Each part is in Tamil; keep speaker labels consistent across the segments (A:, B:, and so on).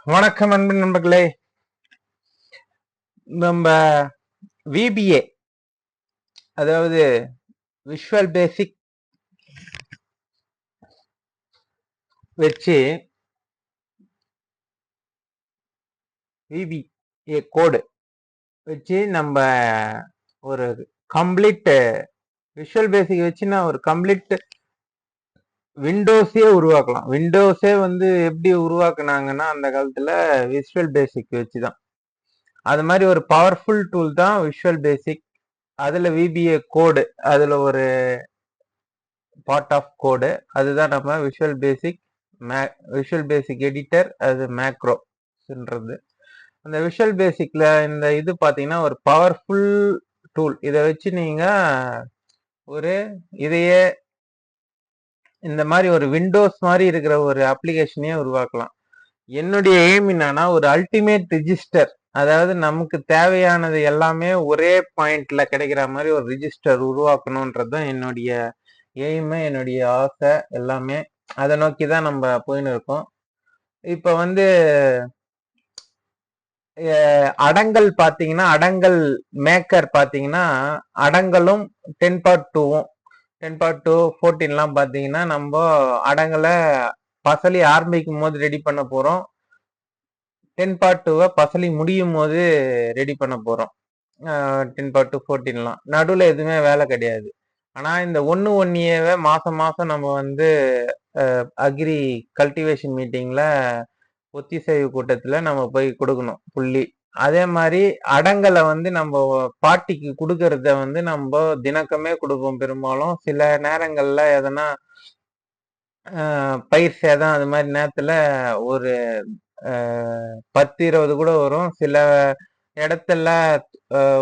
A: வணக்கம் அன்பு நண்பர்களே. நம்ம விபிஏ அதாவது விஷுவல் பேசிக் வச்சு விபிஏ கோடு வச்சு நம்ம ஒரு கம்ப்ளீட் விஷுவல் பேசிக் வச்சுன்னா ஒரு கம்ப்ளீட் விண்டோஸே உருவாக்கலாம். விண்டோஸே எப்படி உருவாக்குனாங்கன்னா அந்த காலத்துல விஷுவல் பேசிக் வச்சுதான். அது மாதிரி ஒரு பவர்ஃபுல் டூல் தான் விஷுவல் பேசிக். அதுல விபிஏ கோடு அதுல ஒரு பார்ட் ஆஃப் கோடு, அதுதான் நம்ம விஷுவல் பேசிக் எடிட்டர், அது மேக்ரோன்றது. அந்த விஷுவல் பேசிக்ல இந்த இது பாத்தீங்கன்னா ஒரு பவர்ஃபுல் டூல். இதை வச்சு நீங்க ஒரு இதையே இந்த மாதிரி ஒரு விண்டோஸ் மாதிரி இருக்கிற ஒரு அப்ளிகேஷனையே உருவாக்கலாம். என்னுடைய எய்ம் என்னன்னா ஒரு அல்டிமேட் ரிஜிஸ்டர், அதாவது நமக்கு தேவையானது எல்லாமே ஒரே பாயிண்ட்ல கிடைக்கிற மாதிரி ஒரு ரிஜிஸ்டர் உருவாக்கணும்ன்றதுதான் என்னுடைய எய்மு, என்னுடைய ஆசை எல்லாமே. அதை நோக்கி தான் நம்ம போயின்னு இருக்கோம். இப்ப அடங்கல் பாத்தீங்கன்னா, அடங்கல் மேக்கர் பாத்தீங்கன்னா, அடங்கலும் 10.2வும் 10.2 14 பாத்தீங்கன்னா நம்ம அடங்கலை பசலி ஆரம்பிக்கும் போது ரெடி பண்ண போறோம். 10.2 பசலி முடியும் போது ரெடி பண்ண போறோம். 10.2 14 நடுவுல எதுவுமே வேலை கிடையாது. ஆனா இந்த 1 மாசம் மாசம் நம்ம அக்ரி கல்டிவேஷன் மீட்டிங்ல ஒத்திசைவு கூட்டத்துல நம்ம போய் கொடுக்கணும் புள்ளி. அதே மாதிரி அடங்கலை நம்ம பாட்டிக்கு கொடுக்கறத நம்ம தினக்கமே கொடுப்போம். பெரும்பாலும் சில நேரங்கள்ல எதனா பயிர் சேதம் அது மாதிரி நேரத்துல ஒரு 10-20 கூட வரும். சில இடத்துல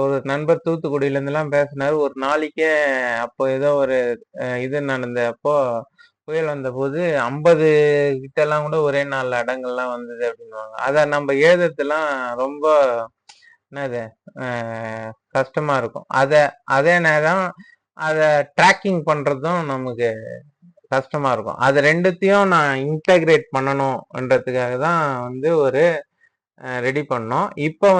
A: ஒரு நண்பர் தூத்துக்குடியில இருந்து எல்லாம் பேசினாரு. ஒரு நாளைக்கே அப்போ ஏதோ ஒரு இது நடந்த அப்போ புயல் வந்த போது 50 கிட்ட எல்லாம் கூட ஒரே நாள் அடங்கள்லாம் வந்தது அப்படின்வாங்க. அத நம்ம எழுதுறதுலாம் ரொம்ப என்னது கஷ்டமா இருக்கும். அதே நேரம் அதை ட்ராக்கிங் பண்றதும் நமக்கு கஷ்டமா இருக்கும். அது ரெண்டுத்தையும் நான் இன்டகிரேட் பண்ணணும்ன்றதுக்காக தான் ஒரு ரெடி பண்ணோம். இப்ப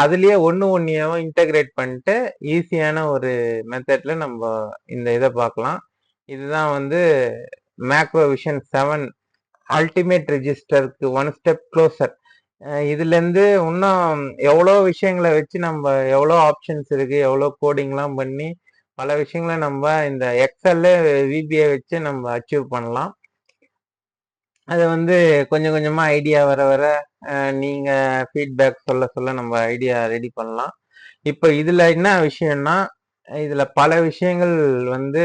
A: அதுலயே ஒன்னையும் இன்டகிரேட் பண்ணிட்டு ஈஸியான ஒரு மெத்தட்ல நம்ம இந்த இதை பார்க்கலாம். இதுதான் மேக்ரோவிஷன் 7 அல்டிமேட் ரெஜிஸ்டருக்கு 1 ஸ்டெப் க்ளோசர். இதுல இருந்து இன்னும் எவ்வளோ விஷயங்களை வச்சு நம்ம எவ்வளோ ஆப்ஷன்ஸ் இருக்கு, எவ்வளோ கோடிங்லாம் பண்ணி பல விஷயங்களை நம்ம இந்த எக்ஸல்ல விபிஏ வச்சு நம்ம அச்சீவ் பண்ணலாம். அது கொஞ்சம் கொஞ்சமா ஐடியா வர வர நீங்க ஃபீட்பேக் சொல்ல சொல்ல நம்ம ஐடியா ரெடி பண்ணலாம். இப்போ இதுல என்ன விஷயம்னா, இதுல பல விஷயங்கள் இந்த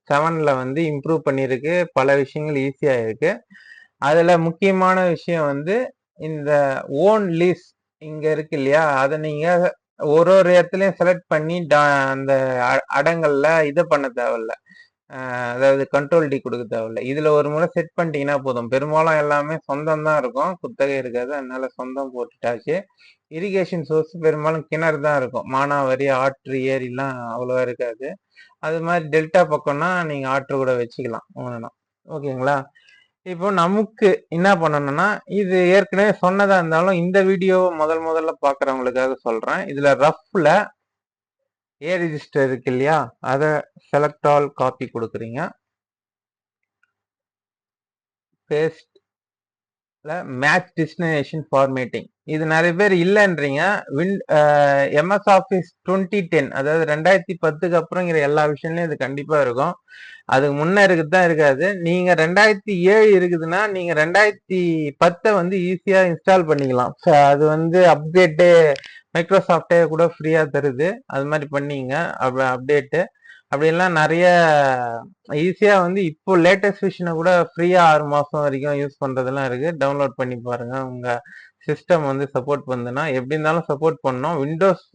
A: 7ல இம்ப்ரூவ் பண்ணிருக்கு. பல விஷயங்கள் ஈஸியா இருக்கு. அதுல முக்கியமான விஷயம் இந்த ஓன் லீஸ் இங்க இருக்கு இல்லையா, அதை நீங்க ஒரு ஒரு இடத்துலயும் செலக்ட் பண்ணி அந்த அடங்கள்ல இதை பண்ண தேவையில்ல. அதாவது கண்ட்ரோல் டி கொடுக்க தேவையில்ல. இதுல ஒரு முறை செட் பண்ணிட்டீங்கன்னா போதும். பெரும்பாலும் எல்லாமே சொந்தம் தான் இருக்கும், குத்தகை இருக்காது. அதனால சொந்தம் போட்டுட்டாச்சு. இரிகேஷன் சோர்ஸ் பெரும்பாலும் கிணறு தான் இருக்கும். மானாவாரி, ஆற்று, ஏரிலாம் அவ்வளவா இருக்காது. அது மாதிரி டெல்டா பக்கம்னா நீங்க ஆற்று கூட வச்சுக்கலாம் ஒண்ணுனா. ஓகேங்களா? இப்போ நமக்கு என்ன பண்ணணும்னா, இது ஏற்கனவே சொன்னதா இருந்தாலும் இந்த வீடியோ முதல்ல பாக்குறவங்களுக்காக சொல்றேன். இதுல ரஃப்ல ஏ ரெஜிஸ்டர் இருக்கு இல்லையா, அதை செலக்ட் ஆல் காப்பி கொடுக்குறீங்க. Paste match destination formatting. இது நிறைய பேர் இல்லைன்றீங்க. எம்எஸ் ஆஃபீஸ் 2010 அதாவது 2010க்கு அப்புறங்கிற எல்லா விஷயம்லயும் இது கண்டிப்பா இருக்கும். அதுக்கு முன்ன இருக்குதான் இருக்காது. நீங்க 2007 இருக்குதுன்னா நீங்க 2010 ஈஸியா இன்ஸ்டால் பண்ணிக்கலாம். அது அப்டேட்டு மைக்ரோசாஃப்டே கூட ஃப்ரீயா தருது. அது மாதிரி பண்ணீங்க அப்டேட்டு. அப்படிலாம் நிறைய ஈஸியா இப்போ லேட்டஸ்ட் விஷனை கூட ஃப்ரீயா 6 மாசம் வரைக்கும் யூஸ் பண்றதெல்லாம் இருக்கு. டவுன்லோட் பண்ணி பாருங்க. உங்க சிஸ்டம் சப்போர்ட் பண்ணுதுன்னா, எப்படி இருந்தாலும் சப்போர்ட் பண்ணோம். விண்டோஸ்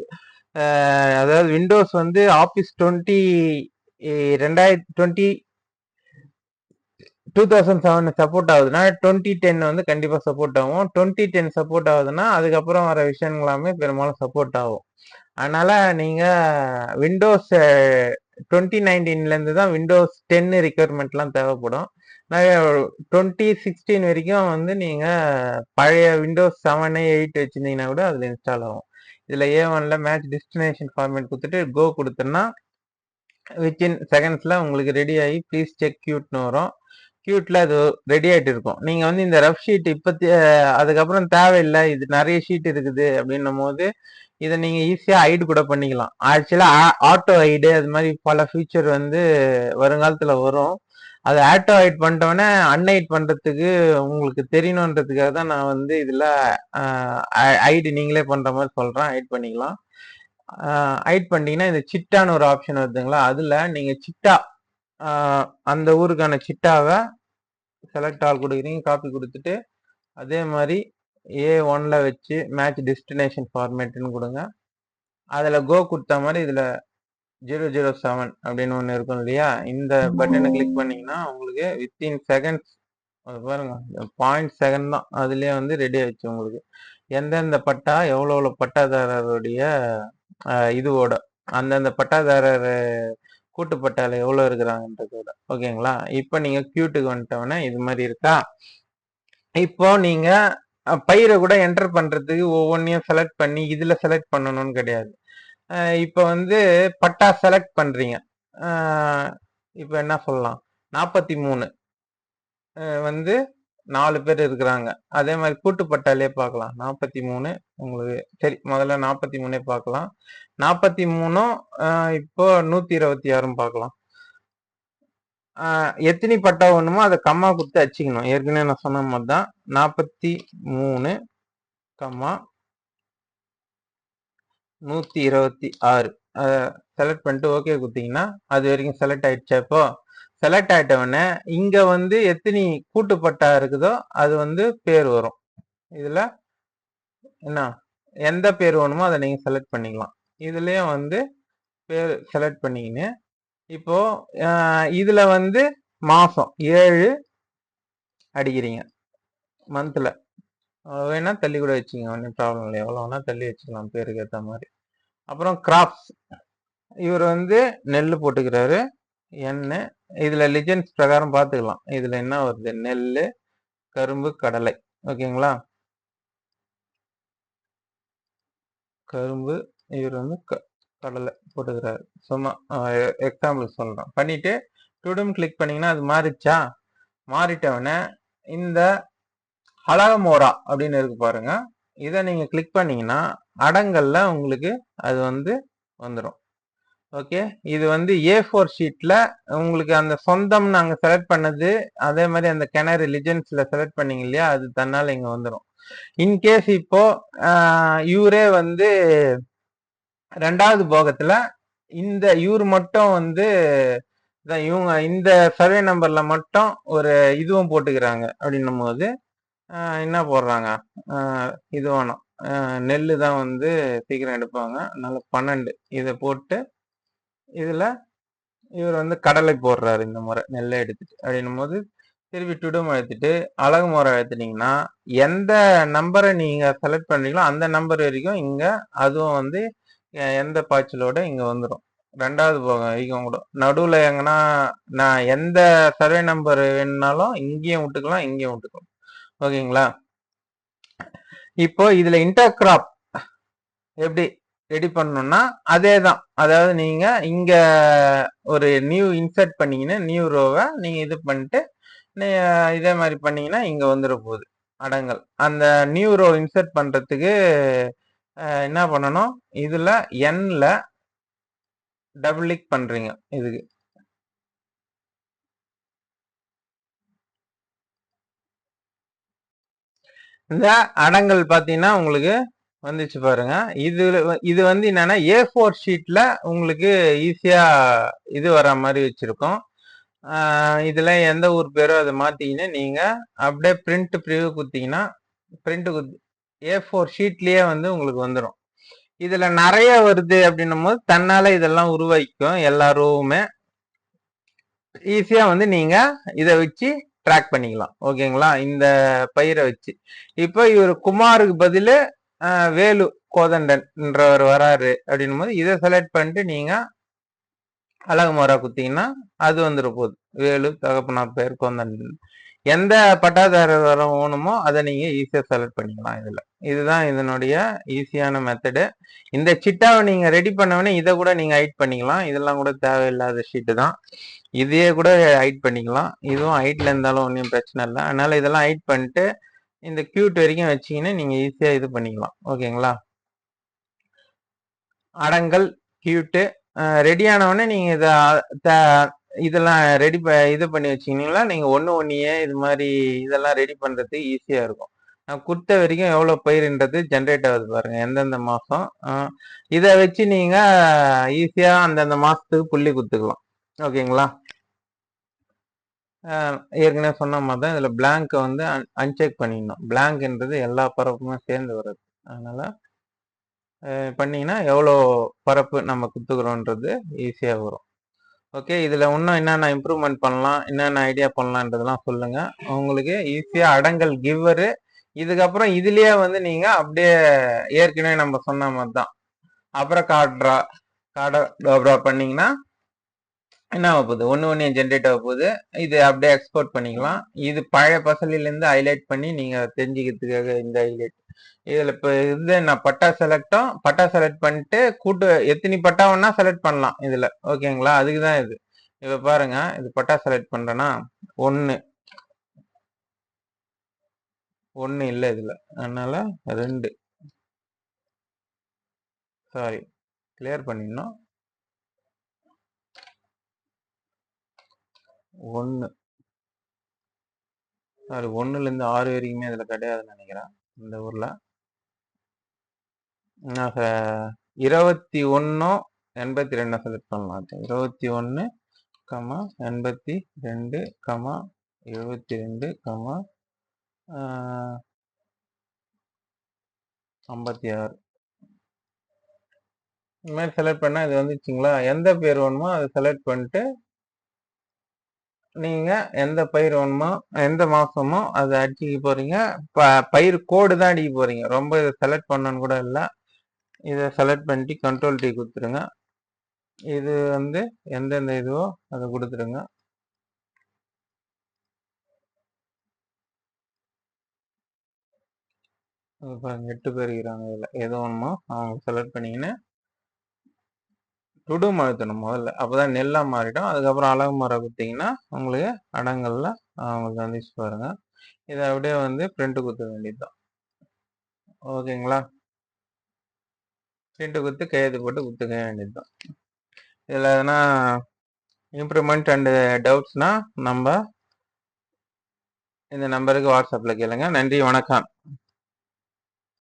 A: அதாவது விண்டோஸ் ஆபீஸ் 2007 சப்போர்ட் ஆகுதுன்னா 2010 கண்டிப்பா சப்போர்ட் ஆகும். 2010 சப்போர்ட் ஆகுதுன்னா அதுக்கப்புறம் வர விஷயங்கள் எல்லாமே பெரும்பாலும் சப்போர்ட் ஆகும். அதனால நீங்க விண்டோஸ் 2019ல இருந்து தான் விண்டோஸ் 10 ரிக்வயர்மெண்ட்லாம் தேவைப்படும். 2016 வரைக்கும் வந்து நீங்க பழைய விண்டோஸ் 7 8 வச்சிருந்தீங்கன்னா கூட அதுல இன்ஸ்டால் ஆகும். இதுல A1ல மேட்ச் டெஸ்டினேஷன் ஃபார்மேட் கொடுத்துட்டு கோ கொடுத்தோம்னா வித்தின் செகண்ட்ஸ்ல உங்களுக்கு ரெடி ஆகி ப்ளீஸ் செக் கியூட்னு வரும். கியூட்ல அது ரெடி ஆயிட்டு இருக்கும். நீங்க வந்து இந்த ரஃப் ஷீட் இப்பத்தி அதுக்கப்புறம் தேவையில்லை, இது நிறைய ஷீட் இருக்குது அப்படின்னும் போது இதை நீங்க ஈஸியா ஹைடு கூட பண்ணிக்கலாம். ஆக்சுவலா ஆட்டோ ஹைடு அது மாதிரி பல ஃபீச்சர் வந்து வருங்காலத்துல வரும். அது ஆட்டோ ஹைட் பண்ணிட்டோன்னே அன்ஹைட் பண்றதுக்கு உங்களுக்கு தெரியணுன்றதுக்காக தான் நான் வந்து இதுல ஹைடு நீங்களே பண்ற மாதிரி சொல்றேன். ஹைட் பண்ணிக்கலாம். ஹைட் பண்ணிட்டீங்கன்னா இந்த சிட்டான்னு ஒரு ஆப்ஷன் வருதுங்களா, அதுல நீங்க சிட்டா அந்த ஊருக்கான சிட்டாவை செலக்ட் ஆல் கொடுக்குறீங்க, காப்பி கொடுத்துட்டு அதே மாதிரி A1ல வச்சு மேட்ச் டெஸ்டினேஷன் ஃபார்மேட்னு கொடுங்க. அதுல கோ கொடுத்த மாதிரி இதுல 007 அப்படின்னு ஒண்ணு இருக்கும் இல்லையா, இந்த பட்டனை கிளிக் பண்ணீங்கன்னா உங்களுக்கு வித்தின் செகண்ட்ஸ் பாருங்க 0.2 தான், அதுலயே வந்து ரெடி ஆயிடுச்சு உங்களுக்கு எந்தெந்த பட்டா எவ்வளவு பட்டாதாரருடைய இதுவோட அந்தந்த பட்டாதாரர் கூட்டு பட்டால எவ்வளவு இருக்கிறாங்கன்றதோட. ஓகேங்களா, இப்ப நீங்க கியூட்டுக்கு வந்துட்டோன்னே இது மாதிரி இருக்கா. இப்போ நீங்க பயிரை கூட என்டர் பண்றதுக்கு ஒவ்வொன்றையும் செலக்ட் பண்ணி இதுல செலக்ட் பண்ணணும்னு கிடையாது. இப்போ வந்து பட்டா செலக்ட் பண்றீங்க. இப்போ என்ன சொல்லலாம், 43 வந்து 4 பேர் இருக்கிறாங்க. அதே மாதிரி கூட்டு பட்டாலே பார்க்கலாம். 43 உங்களுக்கு சரி, முதல்ல 43 பார்க்கலாம். 43 இப்போ 126 பார்க்கலாம். எத்தனை பட்டா வேணுமோ அதை கம்மா கொடுத்து அச்சுக்கணும். ஏற்கனவே நான் சொன்ன மாதிரி தான் 43, 126 செலக்ட் பண்ணிட்டு ஓகே கொடுத்தீங்கன்னா அது வரைக்கும் செலக்ட் ஆயிடுச்சா. இப்போ செலக்ட் ஆயிட்டவொடனே இங்க வந்து எத்தனை கூட்டுப்பட்டா இருக்குதோ அது வந்து பேர் வரும். இதுல என்ன எந்த பேர் வேணுமோ அதை நீங்க செலக்ட் பண்ணிக்கலாம். இதுலயும் வந்து பேர் செலக்ட் பண்ணிக்கின்னு இப்போ இதுல வந்து மாசம் 7 அடிக்கிறீங்க. மந்த்ல வேணா தள்ளி கூட வச்சுங்க, ஒன்றும் ப்ராப்ளம் இல்லை, எவ்வளோ வேணா தள்ளி வச்சுக்கலாம் பேருக்கு ஏற்ற மாதிரி. அப்புறம் கிராப்ஸ், இவர் வந்து நெல் போட்டுக்கிறாரு எண்ணெய். இதுல லிஜெண்ட்ஸ் பிரகாரம் பார்த்துக்கலாம். இதுல என்ன வருது, நெல், கரும்பு, கடலை. ஓகேங்களா, கரும்பு, இவர் வந்து கடலை போட்டுக்கிறாரு. சும்மா எக்ஸாம்பிள் சொல்றேன். பண்ணிட்டு டுடும் கிளிக் பண்ணீங்கன்னா அது மாறிச்சா. மாறிட்டவன இந்த அழகமோரா அப்படின்னு இருக்கு பாருங்க, இதை நீங்க கிளிக் பண்ணீங்கன்னா அடங்கல்ல உங்களுக்கு அது வந்து வந்துடும். ஓகே, இது வந்து A4 ஷீட்ல உங்களுக்கு அந்த சொந்தம் நாங்க செலக்ட் பண்ணது, அதே மாதிரி அந்த கிணறு லிஜெண்ட்ஸ்ல செலக்ட் பண்ணீங்க இல்லையா, அது தன்னால இங்க வந்துடும். இன்கேஸ் இப்போ இவரே வந்து 2வது போகத்துல இந்த இவர் மட்டும் வந்து இவங்க இந்த சர்வே நம்பர்ல மட்டும் ஒரு இதுவும் போட்டுக்கிறாங்க அப்படின்னும் போது என்ன போடுறாங்க, இது வேணும், நெல்லு தான் வந்து சீக்கிரம் எடுப்பாங்க, அதனால 12 இதை போட்டு இதுல இவர் வந்து கடலை போடுறாரு. இந்த முறை நெல்லை எடுத்துட்டு அப்படின்னும் போது திருப்பி டுடும் அழுத்திட்டு அழகு முறை அழுத்தினீங்கன்னா எந்த நம்பரை நீங்க செலக்ட் பண்றீங்களோ அந்த நம்பர் வரைக்கும் இங்க அதுவும் வந்து எந்த பாய்ச்சலோட இங்க வந்துடும். 2வது போகம் வரைக்கும் கூட நடுவுல எங்கன்னா நான் எந்த சர்வே நம்பர் வேணும்னாலும் இங்கேயும் விட்டுக்கலாம், இங்கேயும் விட்டுக்கலாம். ஓகேங்களா, இப்போ இதுல இன்டர்கிராப் எப்படி ரெடி பண்ணணும்னா அதே தான். அதாவது நீங்க இங்க ஒரு நியூ இன்சர்ட் பண்ணீங்கன்னா நியூ ரோவை நீங்க இது பண்ணிட்டு இதே மாதிரி பண்ணீங்கன்னா இங்க வந்துட போகுது அடங்கல். அந்த நியூ ரோ இன்சர்ட் பண்றதுக்கு என்ன பண்ணணும், இதுல என்ல டபுள் கிளிக் பண்றீங்க. இதுக்கு இந்த அடங்கல் பாத்தீங்கன்னா உங்களுக்கு வந்துச்சு பாருங்க. இது வந்து என்னன்னா A4 ஷீட்ல உங்களுக்கு ஈஸியா இது வர மாதிரி வச்சிருக்கோம். இதுல எந்த ஊர் பேரோ அதை மாத்திக்கின்னு நீங்க அப்படியே பிரிண்ட் ப்ரிவியூ குத்தீங்கன்னா பிரிண்ட் A4 ஷீட்லயே வந்து உங்களுக்கு வந்துடும். இதுல நிறைய வருது அப்படின்னும் போது தன்னால இதெல்லாம் உருவாக்கிக்கும். எல்லா ரோவுமே ஈஸியா வந்து நீங்க இதை வச்சு ட்ராக் பண்ணிக்கலாம். ஓகேங்களா, இந்த பயிரை வச்சு இப்போ இவர் குமாருக்கு பதில் வேலு கோதண்டன்ன்றவர் வராரு அப்படின்னும் போது இதை செலக்ட் பண்ணிட்டு நீங்க அழகு மோரா குத்தீங்கன்னா அது வந்துட போகுது. வேலு தகப்பனார் பெயர் கொந்தன் எந்த பட்டாதாரர் வேணுமோ அதை நீங்க ஈஸியா செலக்ட் பண்ணிக்கலாம் இதுல. இதுதான் இதனுடைய ஈஸியான மெத்தடு. இந்த சிட்டாவை நீங்க ரெடி பண்ணவொடனே இதை கூட நீங்க ஹைட் பண்ணிக்கலாம். இதெல்லாம் கூட தேவையில்லாத ஷீட்டு தான். இதையே கூட ஹைட் பண்ணிக்கலாம். இதுவும் ஹைட்ல இருந்தாலும் ஒன்றும் பிரச்சனை இல்லை. அதனால இதெல்லாம் ஹைட் பண்ணிட்டு இந்த கியூட் வரைக்கும் வச்சீங்கன்னா நீங்க ஈஸியா இது பண்ணிக்கலாம். ஓகேங்களா? அடங்கல் கியூட்டு ரெடி ஆனவொடனே நீங்க இதெல்லாம் ரெடி இது பண்ணி வச்சீங்கன்னா நீங்க ஒன்னையே இது மாதிரி இதெல்லாம் ரெடி பண்றதுக்கு ஈஸியா இருக்கும். நான் கொடுத்த வரைக்கும் எவ்வளவு பயிருன்றது ஜென்ரேட் ஆகுது பாருங்க, எந்தெந்த மாசம். இதை வச்சு நீங்க ஈஸியா அந்தந்த மாசத்துக்கு புள்ளி குத்துக்கலாம். ஓகேங்களா? ஏற்கனவே சொன்ன மாதிரி தான் இதுல பிளாங்க வந்து அன்செக் பண்ணிடணும். பிளாங்க்ன்றது எல்லா பரப்புமே சேர்ந்து வருது. அதனால பண்ணீங்கன்னா எவ்வளோ பரப்பு நம்ம குத்துக்கிறோன்றது ஈஸியா வரும். ஓகே, இதுல இன்னும் என்னென்ன இம்ப்ரூவ்மெண்ட் பண்ணலாம், என்னென்ன ஐடியா பண்ணலான்றதெல்லாம் சொல்லுங்க. உங்களுக்கு ஈஸியா அடங்கல் கிவ்வரு. இதுக்கப்புறம் இதுலயே வந்து நீங்க அப்படியே ஏற்கனவே நம்ம சொன்ன மாதிரி தான் அப்புறம் கார்டா பண்ணீங்கன்னா என்ன ஆக போகுது, ஒன்னையும் ஜென்ரேட் ஆக போகுது. இது அப்படியே எக்ஸ்போர்ட் பண்ணிக்கலாம். இது பழைய பசலில இருந்து ஹைலைட் பண்ணி நீங்க தெரிஞ்சுக்கிறதுக்காக இந்த ஹைலைட். இதுல இப்ப இது நான் பட்டா செலக்ட் பண்ணிட்டு எத்தனை பட்டா வேணா செலக்ட் பண்ணலாம் இதுல. ஓகேங்களா? அதுக்குதான் இது. இப்ப பாருங்க, இது பட்டா செலக்ட் பண்றேன்னா ஒன்னு இல்லை இதுல. அதனால 2 சாரி கிளியர் பண்ணிடணும். 1 சாரி 1ல இருந்து 6 வரைக்குமே இதுல கிடையாதுன்னு நினைக்கிறேன் இந்த ஊர்ல. 2182 செலக்ட் பண்ணலாம். 21, 82, 72, 56 இந்த மாதிரி செலக்ட் பண்ணா இது வந்துச்சுங்களா? எந்த பேர் வேணுமோ அதை செலக்ட் பண்ணிட்டு நீங்க எந்த பயிர் வேணுமோ எந்த மாசமோ அதை அடிச்சுக்க போறீங்க. பயிர் கோடு தான் அடிக்க போறீங்க. ரொம்ப இதை செலக்ட் பண்ணணும்னு கூட இல்லை. இதை செலக்ட் பண்ணிட்டு கண்ட்ரோல் டி கொடுத்துருங்க. இது வந்து எந்தெந்த இதுவோ அதை கொடுத்துருங்க. பாருங்க 8 பேர் இருக்கிறாங்க. இதில் எது வேணுமோ அவங்க செலக்ட் பண்ணிங்கன்னா துடும் அழுத்தணும் முதல்ல. அப்போதான் நெல்லா மாறிடும். அதுக்கப்புறம் அழகு மரம் கொடுத்தீங்கன்னா உங்களுக்கு அடங்கல்ல அவங்களுக்கு வந்துச்சு பாருங்க. இதை அப்படியே வந்து பிரிண்ட் குத்த வேண்டியதுதான். ஓகேங்களா? பிரிண்ட் குத்து கையெழுத்து போட்டு குத்துக்க வேண்டியதுதான். இதில் எதனா இம்ப்ரூவ்மெண்ட் அண்ட் டவுட்ஸ்னா நம்ம இந்த நம்பருக்கு வாட்ஸ்அப்பில் கேளுங்க. நன்றி, வணக்கம்.